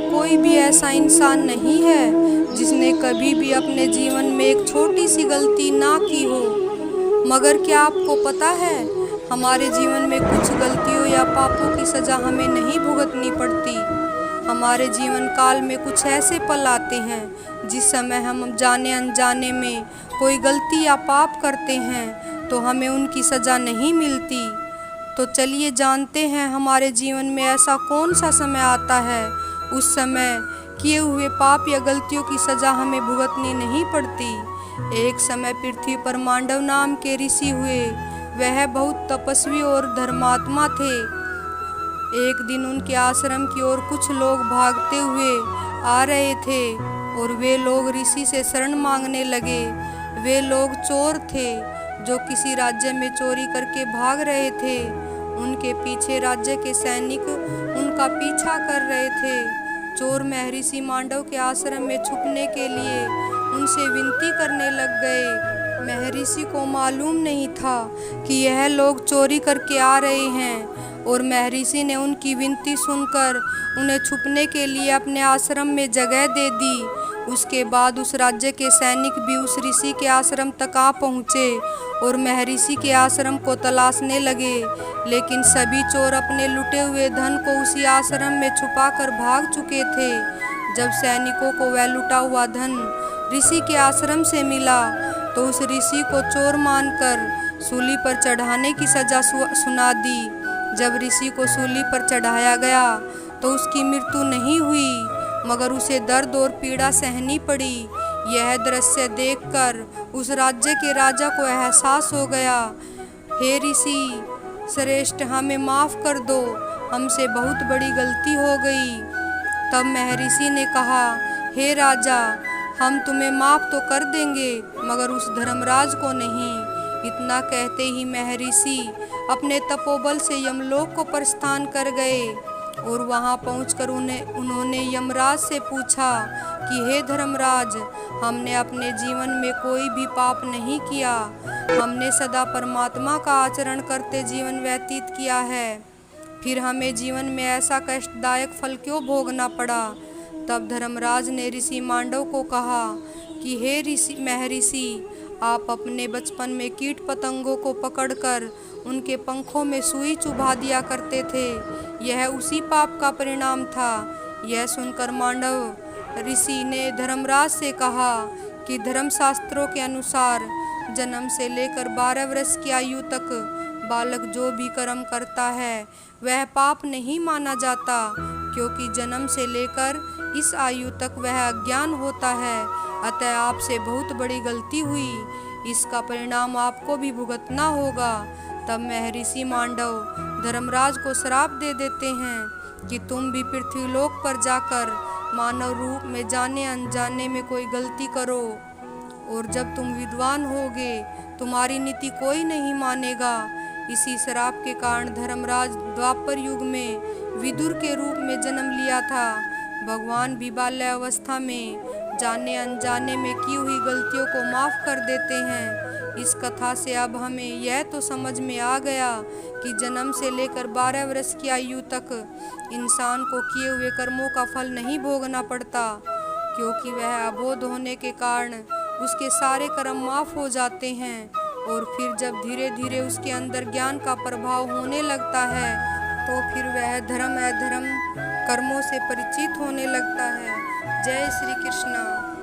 कोई भी ऐसा इंसान नहीं है जिसने कभी भी अपने जीवन में एक छोटी सी गलती ना की हो। मगर क्या आपको पता है, हमारे जीवन में कुछ गलतियों या पापों की सज़ा हमें नहीं भुगतनी पड़ती। हमारे जीवन काल में कुछ ऐसे पल आते हैं जिस समय हम जाने अनजाने में कोई गलती या पाप करते हैं तो हमें उनकी सज़ा नहीं मिलती। तो चलिए जानते हैं हमारे जीवन में ऐसा कौन सा समय आता है उस समय किए हुए पाप या गलतियों की सज़ा हमें भुगतनी नहीं पड़ती। एक समय पृथ्वी पर मांडव नाम के ऋषि हुए। वह बहुत तपस्वी और धर्मात्मा थे। एक दिन उनके आश्रम की ओर कुछ लोग भागते हुए आ रहे थे और वे लोग ऋषि से शरण मांगने लगे। वे लोग चोर थे जो किसी राज्य में चोरी करके भाग रहे थे। उनके पीछे राज्य के सैनिक उनका पीछा कर रहे थे। चोर महर्षि मांडव के आश्रम में छुपने के लिए उनसे विनती करने लग गए। महर्षि को मालूम नहीं था कि यह लोग चोरी करके आ रहे हैं और महर्षि ने उनकी विनती सुनकर उन्हें छुपने के लिए अपने आश्रम में जगह दे दी। उसके बाद उस राज्य के सैनिक भी उस ऋषि के आश्रम तक आ पहुँचे और महर्षि के आश्रम को तलाशने लगे, लेकिन सभी चोर अपने लुटे हुए धन को उसी आश्रम में छुपाकर भाग चुके थे। जब सैनिकों को वह लुटा हुआ धन ऋषि के आश्रम से मिला तो उस ऋषि को चोर मानकर सूली पर चढ़ाने की सज़ा सुना दी। जब ऋषि को सूली पर चढ़ाया गया तो उसकी मृत्यु नहीं हुई, मगर उसे दर्द और पीड़ा सहनी पड़ी। यह दृश्य देखकर उस राज्य के राजा को एहसास हो गया, हे ऋषि श्रेष्ठ, हमें माफ़ कर दो, हमसे बहुत बड़ी गलती हो गई। तब महर्षि ने कहा, हे राजा, हम तुम्हें माफ़ तो कर देंगे मगर उस धर्मराज को नहीं। इतना कहते ही महर्षि अपने तपोबल से यमलोक को प्रस्थान कर गए और वहां पहुंचकर उन्होंने यमराज से पूछा कि हे धर्मराज, हमने अपने जीवन में कोई भी पाप नहीं किया। हमने सदा परमात्मा का आचरण करते जीवन व्यतीत किया है, फिर हमें जीवन में ऐसा कष्टदायक फल क्यों भोगना पड़ा। तब धर्मराज ने ऋषि मांडव को कहा कि हे महर्षि, आप अपने बचपन में कीट पतंगों को पकड़कर उनके पंखों में सुई चुभा दिया करते थे। यह उसी पाप का परिणाम था। यह सुनकर मांडव ऋषि ने धर्मराज से कहा कि धर्मशास्त्रों के अनुसार जन्म से लेकर 12 वर्ष की आयु तक बालक जो भी कर्म करता है वह पाप नहीं माना जाता, क्योंकि जन्म से लेकर इस आयु तक वह अज्ञान होता है। अतः आपसे बहुत बड़ी गलती हुई, इसका परिणाम आपको भी भुगतना होगा। तब महर्षि मांडव धर्मराज को श्राप दे देते हैं कि तुम भी पृथ्वीलोक पर जाकर मानव रूप में जाने अनजाने में कोई गलती करो और जब तुम विद्वान होगे तुम्हारी नीति कोई नहीं मानेगा। इसी श्राप के कारण धर्मराज द्वापर युग में विदुर के रूप में जन्म लिया था। भगवान भी बाल्यावस्था में जाने अनजाने में की हुई गलतियों को माफ़ कर देते हैं। इस कथा से अब हमें यह तो समझ में आ गया कि जन्म से लेकर 12 वर्ष की आयु तक इंसान को किए हुए कर्मों का फल नहीं भोगना पड़ता, क्योंकि वह अबोध होने के कारण उसके सारे कर्म माफ़ हो जाते हैं और फिर जब धीरे धीरे उसके अंदर ज्ञान का प्रभाव होने लगता है तो फिर वह धर्म अधर्म कर्मों से परिचित होने लगता है। जय श्री कृष्ण।